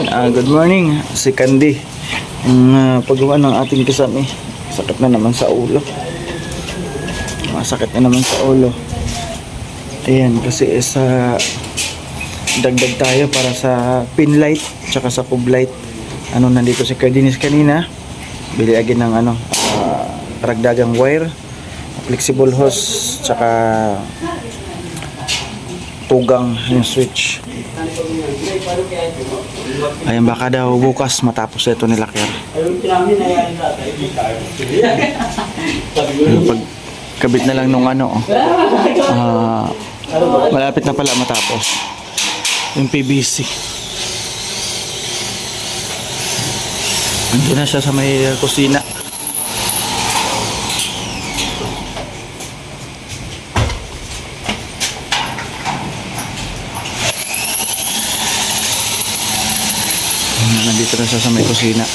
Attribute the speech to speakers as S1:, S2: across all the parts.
S1: Good morning, si Candy. Ang paggawa ng ating kisame, sakit na naman sa ulo. Masakit na naman sa ulo. Ayan, kasi sa dagdag tayo para sa pin light tsaka sa cube light. Nandito si Cardinis kanina. Bili agad ng ragdagang wire, flexible hose, tsaka tugang yung switch. Ayan, baka daw bukas matapos ito ni Lakyer. Pagkabit na lang nung malapit na pala matapos yung PVC. Andun na siya sa may kusina. Nandito na siya sa may kusina.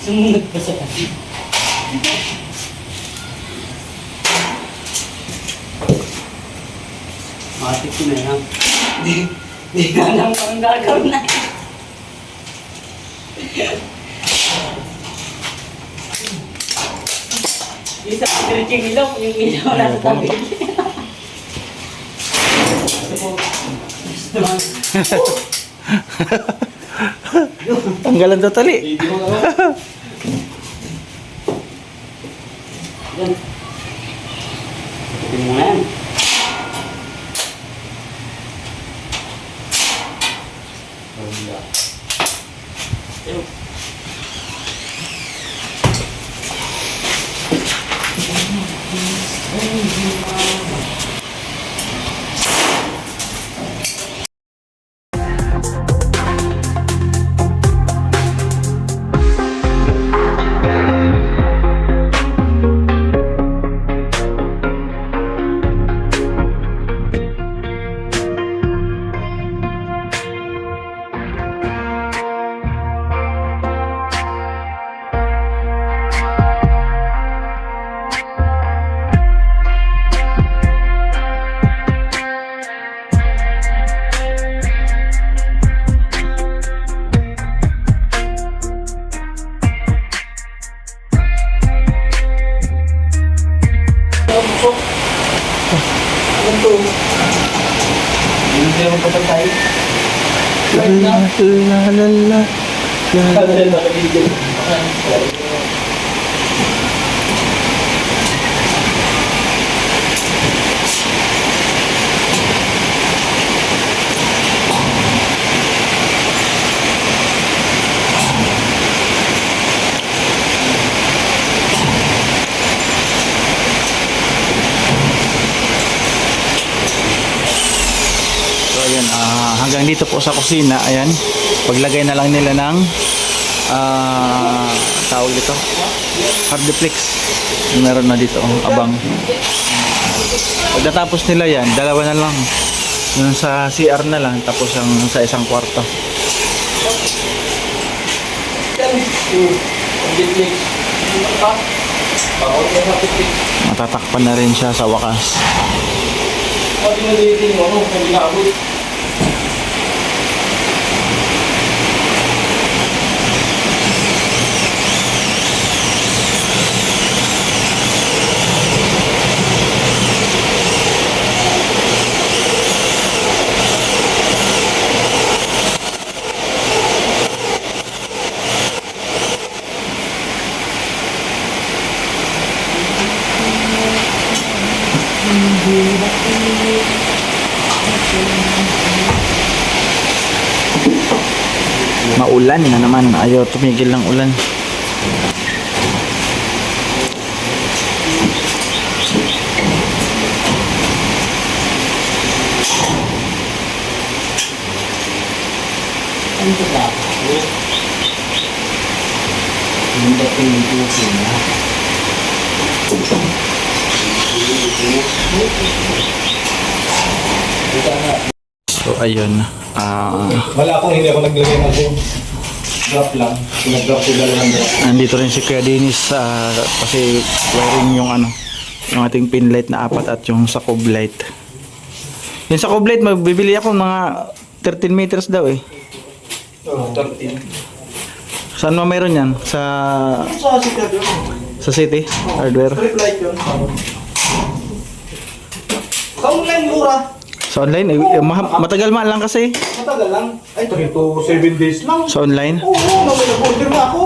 S2: Sumunod pa sa kasi. Matik ko na yan. Di na lang pang gagawin na. Isa ang diriking ilaw, yung ilaw na sa tabi.
S1: Tanggalan daw tali.
S2: Yan. Tingnan mo na yan.
S1: Hanggang dito po sa kusina. Ayan, paglagay na lang nila ng tawag dito, hardiplex. Meron na dito abang. Pagkatapos nila yan, dalawa na lang yung sa CR na lang, tapos yung sa isang kwarto. Matatakpan na rin siya sa wakas. Maulan na naman, ayaw tumigil ng ulan. So ayun,
S3: wala akong hindi ako naglagay ng boom. Drop lang. Pinag-drop ko dalawang drop.
S1: Nandito rin si Kuya Dennis kasi wiring yung Yung ating pin light na 4 at yung sa cube light. Yung sa cube light, magbibili ako mga 13 meters daw eh.
S3: Oh, 13.
S1: Saan mo mayroon yan? Sa City Hardware?
S3: Strip light yun. Sa online mura.
S1: Sa online? Matagal man lang kasi.
S3: Matagal lang. Ay, 3 to 7 days lang.
S1: Sa online?
S3: Oo, nag-order na ako.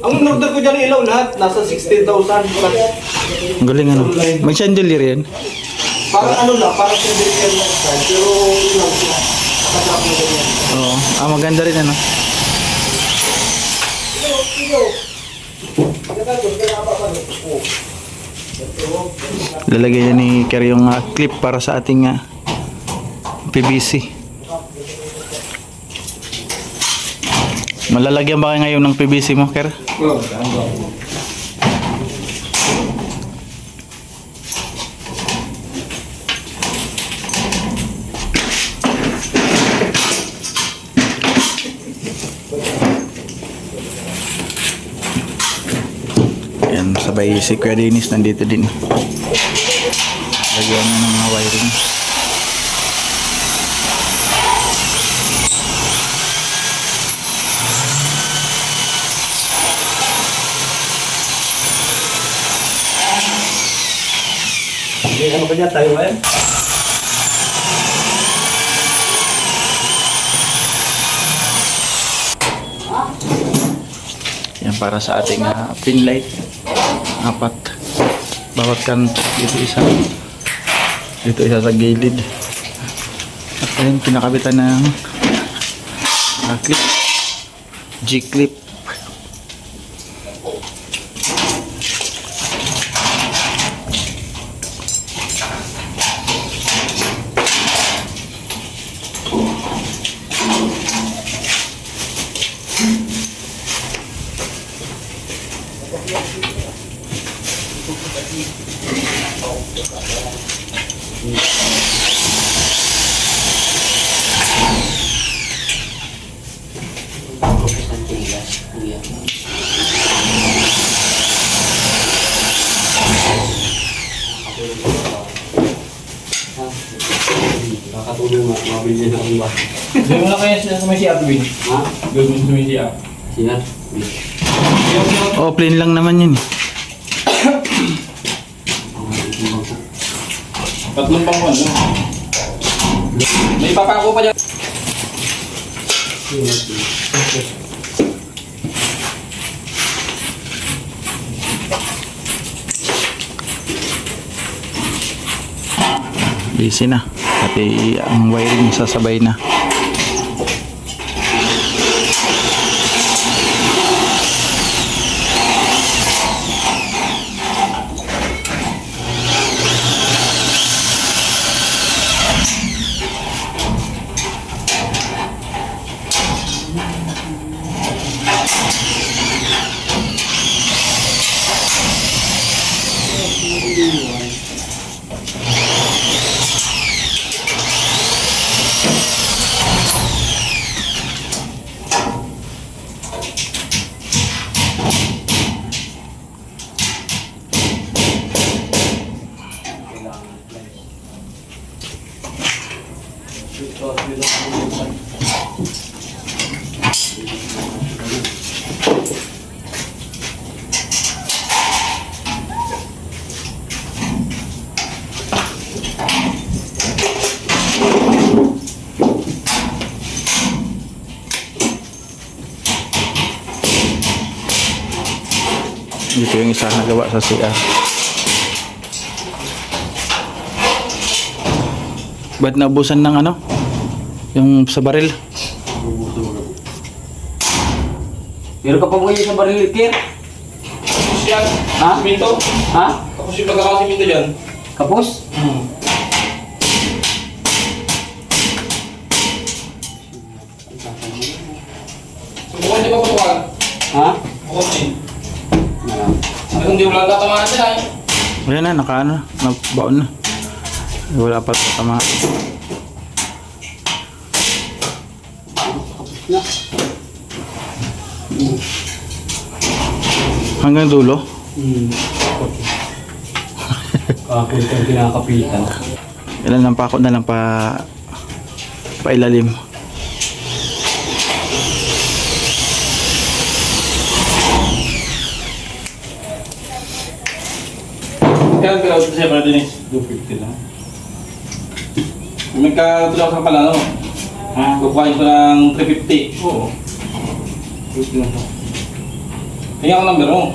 S3: Ang order ko dyan ilaw lahat, nasa 16,000 plus.
S1: Ang galing ano. May chandelier yan.
S3: Parang ano lang, parang chandelier lang style. Pero yun lang sila. Nakasap mo ganyan.
S1: Oo. Maganda rin ano. Lalagay niya ni Ker yung clip para sa ating PVC. Malalagyan ba kayo ngayon ng PVC mo, Ker?
S3: Oo,
S1: Ayan, sabay si Kuya Dennis nandito din. Lagyan na ng mga wiring.
S3: ano ba niya tayo ngayon?
S1: Yan para sa ating pin light. 4. Bawat kanto. Dito isa. Dito isa sa gilid. At ayun, pinakabitan ng clip. G-clip.
S2: Isang tigas, kuya.
S3: Nakatulong nga, mabili na ang bahay.
S4: Doon mo na kaya sila sa may siya, Bin.
S2: Ha?
S4: Doon mo sa may siya.
S2: Siya?
S1: Oh, plain lang naman yun.
S4: Tatlong pang ano. May papako pa dyan.
S1: Busy na. Pati ang wiring sasabay na. Dito yung isa nagawa sa CR. Ba't naubusan ng ano? Yung sa baril?
S2: Meron ka pa ba kayo sa baril, Kir?
S4: Tapos yan.
S2: Ha?
S4: Siminto.
S2: Ha?
S4: Tapos yung pagkakasiminto dyan.
S2: Kapos?
S4: Subukan niyo ba patukan?
S2: Ha?
S4: Bukod din. At hindi mo lang tatamaan sila eh.
S1: Ayan na, nakaano, nabaon na. Wala pa tama. Hanggang dulo.
S2: Kapoy kang kinakapitan.
S1: Ilan lang pa ako na lang pailalim.
S4: Kaya nagkaraos ko siya para din 250 lang. May katulaw sa pala, no?
S2: Ha?
S4: Kukuhain ko ng 350.
S2: Oo.
S4: Tingnan ko number mo.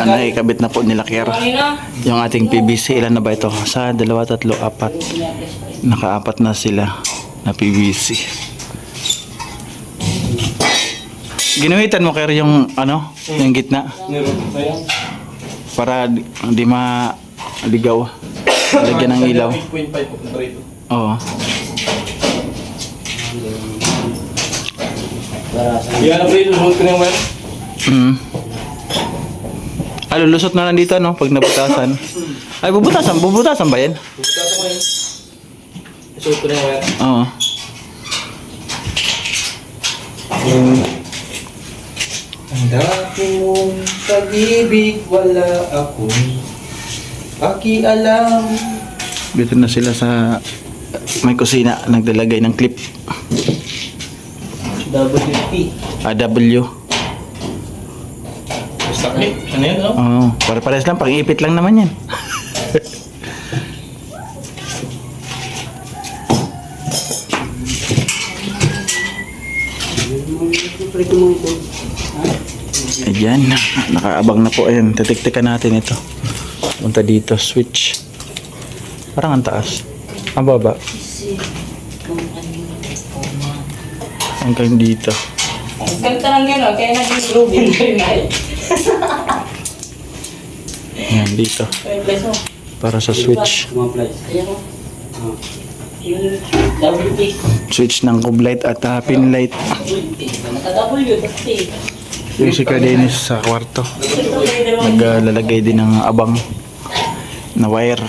S1: Nakikabit na po nila Kier. Yung ating PVC, ilan na ba ito? Sa 2, 3, 4. Naka-4 na sila na PVC. Ginuhitan mo Kier yung ano, yung gitna
S4: Meron pa yan.
S1: para hindi maligaw. Lagyan ng ilaw.
S4: 8.5 po na rito.
S1: Oo.
S4: Yan na rito, susunod ko na yung wire.
S1: Lulusot na lang dito no pag nabutasan. Ay bubutasan ba yan?
S4: Buktasan ko yun. Susunod ko na yung wire.
S1: Oo.
S4: Ang dati mong pag-ibig, wala akong pakialam.
S1: Dito na sila sa may kusina naglalagay ng clip.
S2: WP.
S1: W.
S4: Basta clip. Ano yun, no?
S1: Oo. Para-pares lang. Pang-ipit lang naman yan. Ayan. Nakaabang na po. Ayan. Titik-tikan natin ito. Punta dito. Switch. Parang ang taas. Ang baba. Hanggang dito.
S2: Ang ganda lang yun, kaya naging Rubin rin ay.
S1: Ayan. Dito.
S2: May place mo.
S1: Para sa switch.
S2: Mga place. Ayan mo. Yung WP.
S1: Switch ng cube light at pin light.
S2: Naka-W, kasi.
S1: Yung si Dennis sa kwarto. Naglalagay din ng abang na wire.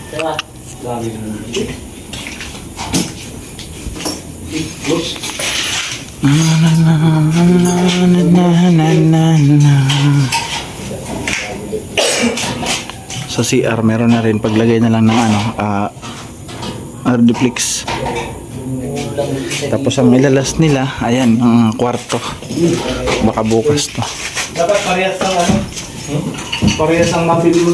S2: Diba?
S4: Dami na naman.
S1: Sa CR meron na rin paglagay na lang ng ano Ardiplex. Tapos ang ilalas nila ayan ang kwarto. Baka bukas to.
S3: Dapat parehas ang ano? Parehas ang mabili mo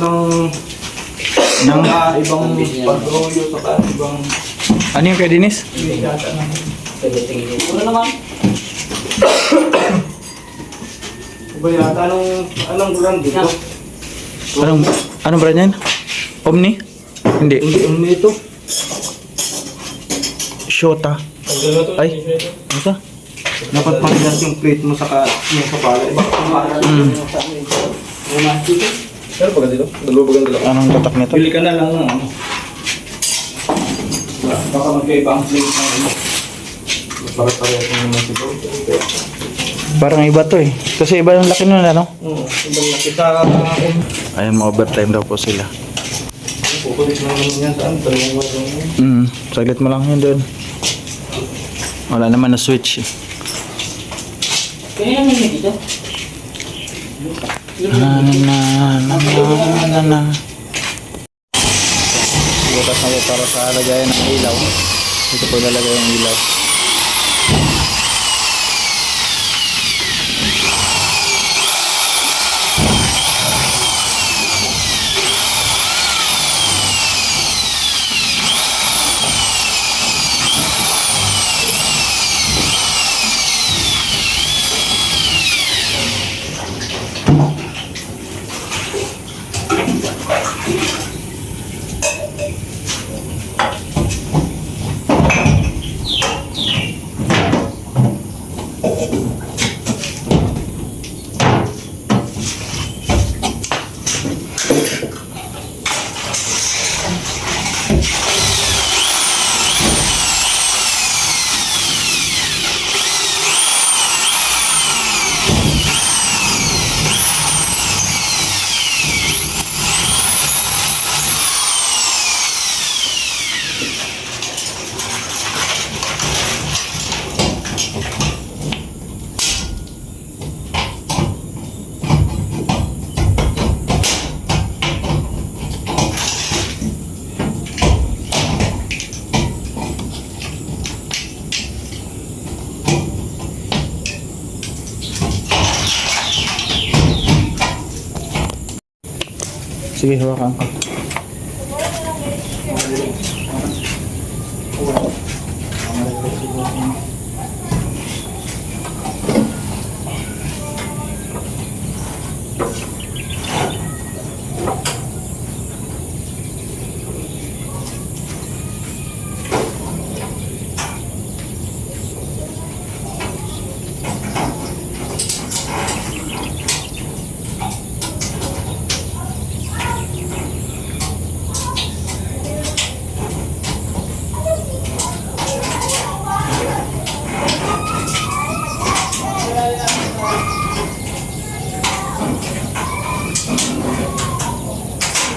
S3: ng ibang pag-royo sa ibang
S1: Ano yung kay Dennis?
S2: Ano naman?
S3: iba yata. Anong brand dito?
S1: Anong brand yan? Omni? Hindi.
S3: Hindi ito.
S1: Shota. Ay. Ano ka?
S3: Dapat parehas yung plate mo sa yung kapala. Iba kung maaari mo sa amin.
S4: Pero pag dito, dalawa ba ganda lang?
S1: Anong tatak nito?
S3: Bili ka na lang ng ano. Baka magkaiba ang plate ng ano. Para-parehas mo naman ito.
S1: Parang iba to eh. Kasi iba yung laki nun ano?
S3: Oo, ibang laki sa
S1: Ayan, ma-overtime daw po sila.
S3: pukulit na naman yan saan. Talong yan.
S1: Saglit mo lang yun doon. Wala naman na switch eh.
S2: Kaya naman yun dito.
S1: Bukas na po para sa lagayan ng ilaw. Ito po lalagay yung ilaw. Sige, hawakan ko.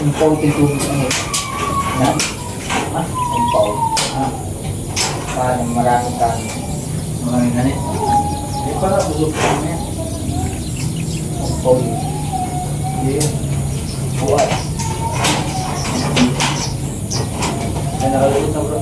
S3: Yung konting tubig ano? Yan? Ha? Yung pau. Ha? Paano maraming kanin? Maraming kanin? Eh, para busog ka na yan. Yung pau. Yan. Buwan. Ay, nakalagod na bro.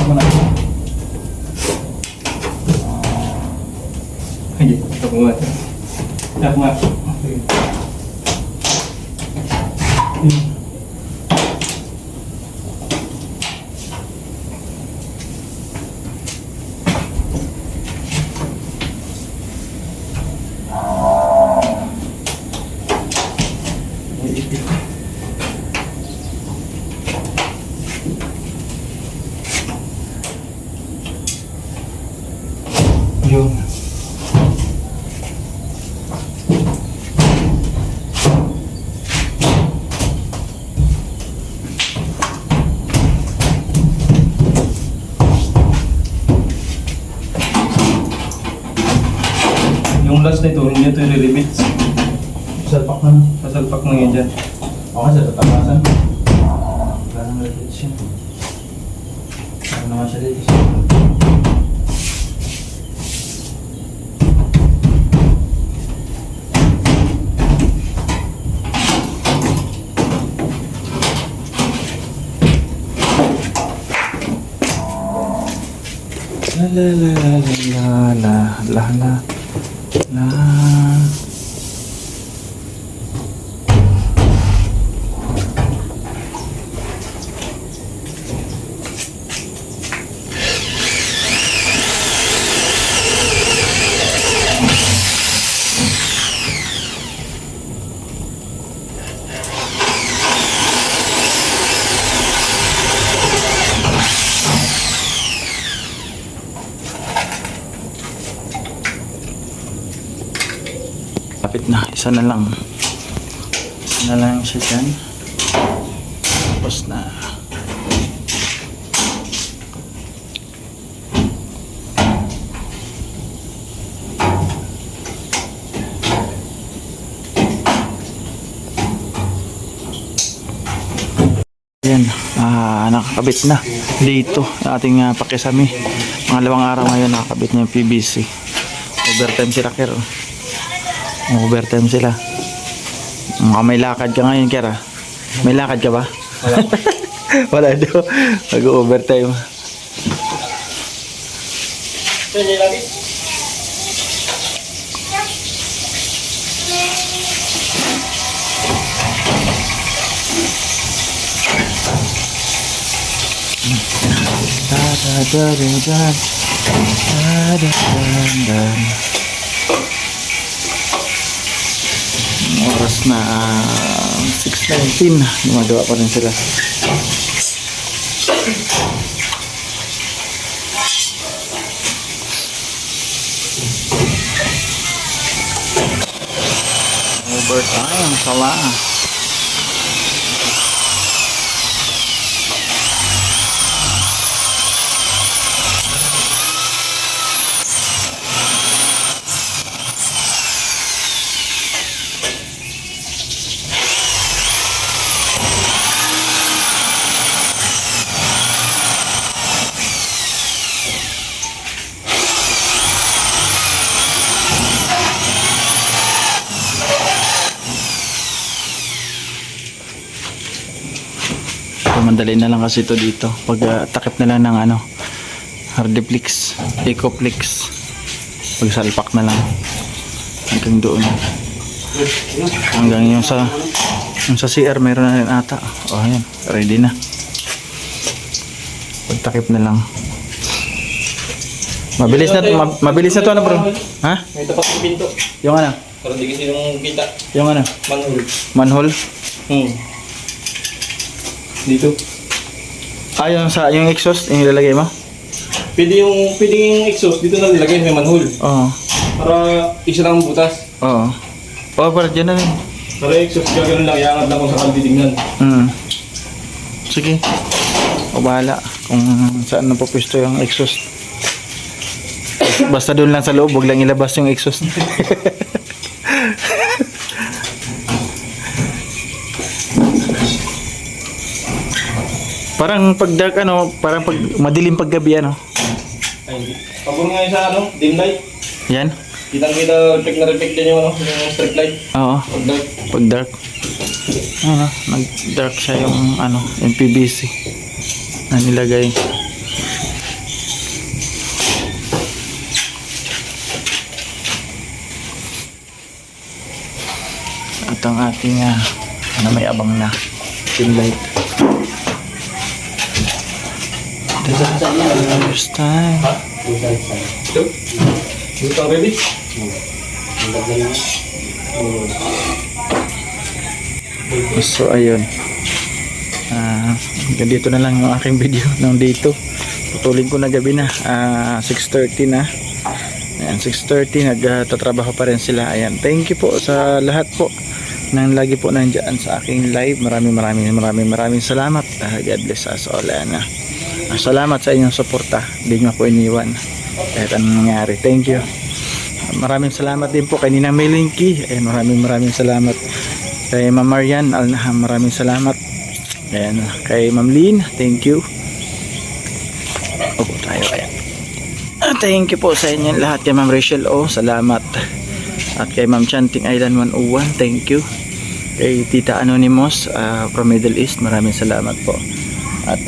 S3: Ano na? Hindi, ako nga. Ako nga. Yun. Yung last nito, hindi ito i-repeat.
S1: Salpak na.
S3: Sasalpak na yan dyan.
S1: Okay, sa tatapasan. Wala nang repeats yun. Ano naman siya dito siya? La la la la la la la la. Kapit na, isa na lang. Isa na lang siya dyan. Tapos na. Yan, nakakabit na dito ating pakisami. Pangalawang araw ngayon nakakabit na yung PVC. Overtime sila, Kero. Overtime sila. May lakad ka ngayon, Kera. May lakad ka ba?
S3: Wala.
S1: Wala daw. Mag-overtime.
S4: Pwede lagi?
S1: Oras na 6:19. Gumagawa pa rin sila. Overtime pala. Madali na lang kasi ito dito. Pag takip na lang ng ano, Hardiplex, Ecoplex. Pag salpak na lang. Hanggang doon. Hanggang yung sa CR meron na rin ata. O ayan, ready na. Pag takip na lang. Mabilis na mabilis na to ano bro? Ha?
S4: May tapat ng pinto.
S1: Yung ano?
S4: Para di kasi yung kita.
S1: Yung ano?
S4: Manhole.
S1: Manhole?
S4: Dito.
S1: Ah, yung exhaust, yung ilalagay mo?
S4: Pwede yung exhaust dito na nilagay may manhole.
S1: Oo.
S4: Para isa lang ang butas.
S1: Oo. Oo, para dyan na rin.
S4: Para yung exhaust gagano'n lang, iangat lang kung saan titignan.
S1: Sige. O bahala kung saan napapwesto yung exhaust. Basta doon lang sa loob, huwag lang ilabas yung exhaust. Parang pag dark ano, parang pag madilim pag gabi ano.
S4: Ay, hindi. Pag nga sa dim light.
S1: Yan.
S4: Kitang-kita, reflect din yung strip light.
S1: Oo.
S4: Pag dark.
S1: Pag dark. Ano, nag-dark siya yung ano, yung PVC na nilagay. At ang ating ano, may abang na pin light. First time.
S4: Ito. Dito ang ready.
S1: So ayun. Ganito na lang yung aking video ng dito. Putulin ko na gabi na. 6:30 na. Ayan, 6:30 nagtatrabaho pa rin sila. Ayan, thank you po sa lahat po nang lagi po nandiyan sa aking live. Maraming salamat. God bless us all. Salamat sa inyong suporta. Hindi nyo po iniwan kahit anong nangyari. Thank you. Maraming salamat din po kay Nina Melinky. Ayan, maraming salamat kay Ma'am Marian Alnaham. Maraming salamat. Ayan, kay Ma'am Lynn. Thank you. Opo tayo. Ayan. Thank you po sa inyo lahat. Kay Ma'am Rachel O, salamat. At kay Ma'am Chanting Island 101, thank you. Kay Tita Anonymous from Middle East, maraming salamat po. At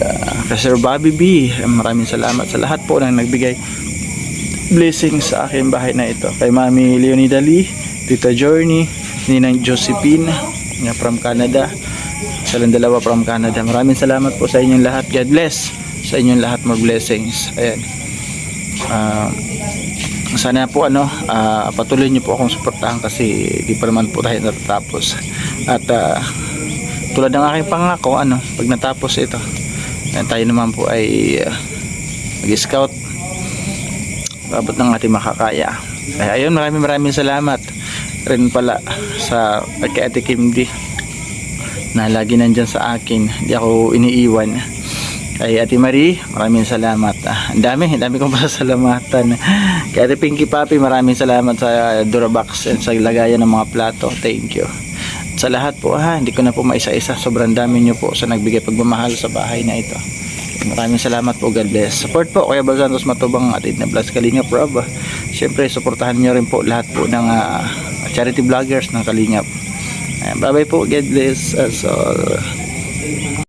S1: kay Sir Bobby B, maraming salamat sa lahat po nang nagbigay blessings sa aking bahay na ito. Kay Mami Leonida Lee, Tita Journey, Ninang Josephine from Canada, silang dalawa from Canada. Maraming salamat po sa inyong lahat. God bless sa inyong lahat, more blessings. Ayan. Sana po patuloy niyo po akong suportahan kasi di pa naman po tayo natatapos. At tulad ng aking pangako, pag natapos ito, tayo naman po ay mag-scout abot ng ating makakaya. Ayun, maraming salamat rin pala sa kay Ate Kim D na lagi nandyan sa akin, hindi ako iniiwan. Kay Ate Marie, maraming salamat. Ang dami kong pasasalamatan. Kay Ate Pinky Papi, maraming salamat sa Durabox and sa lagayan ng mga plato. Thank you. At sa lahat po hindi ko na po maisa-isa. Sobrang dami nyo po sa nagbigay pagmamahal sa bahay na ito. Maraming salamat po. God bless. Support po Kuya Bal Santos Matubang at Edna Blas Kalingap Rob. Siyempre, supportahan nyo rin po lahat po ng charity vloggers ng Kalingap. Bye bye po. God bless us all.